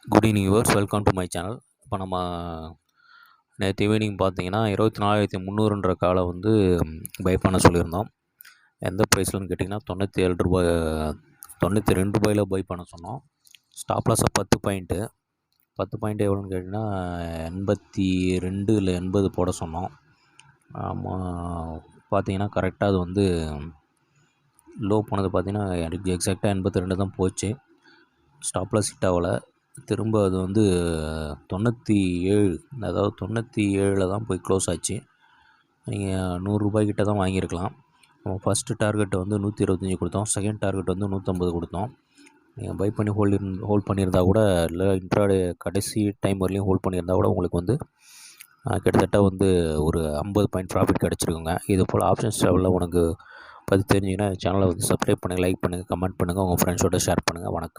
Good evening yours, welcome to my channel. இப்போ நம்ம நேற்று ஈவினிங் பார்த்தீங்கன்னா 24,300ன்ற காலை வந்து பை பண்ண சொல்லியிருந்தோம். எந்த ப்ரைஸ்லன்னு கேட்டிங்கன்னா ரூ. 92 பை பண்ண சொன்னோம். ஸ்டாப் லாஸை 10 பாயிண்ட்டு எவ்வளோன்னு கேட்டிங்கன்னா 82 இல்லை 80 போட சொன்னோம். பார்த்தீங்கன்னா கரெக்டாக அது வந்து லோ போனது பார்த்தீங்கன்னா எக்ஸாக்டாக 82 தான் போச்சு. ஸ்டாப் லாஸ் ஹிட் ஆகலை. திரும்ப அது வந்து 97, அதாவது 97 தான் போய் க்ளோஸ் ஆச்சு. நீங்கள் ரூ. 100 தான் வாங்கியிருக்கலாம். நம்ம ஃபஸ்ட்டு டார்கெட் வந்து 125 கொடுத்தோம். செகண்ட் டார்கெட் வந்து 150 கொடுத்தோம். நீங்கள் பை பண்ணி ஹோல்ட் பண்ணியிருந்தா கூட, இல்லை இன்ட்ராடே கடைசி டைம் வரலையும் ஹோல்ட் பண்ணியிருந்தா கூட உங்களுக்கு வந்து கிட்டத்தட்ட வந்து ஒரு 50 பாயிண்ட் ப்ராஃபிட் கிடச்சிருக்குங்க. இது போல் ஆப்ஷன்ஸ் லெவலில் உனக்கு பற்றி தெரிஞ்சிங்கன்னா சேனலை வந்து சப்ஸ்கிரைப் பண்ணுங்கள், லைக் பண்ணுங்கள், கமெண்ட் பண்ணுங்கள், உங்கள் ஃப்ரெண்ட்ஸோட ஷேர் பண்ணுங்கள். வணக்கம்.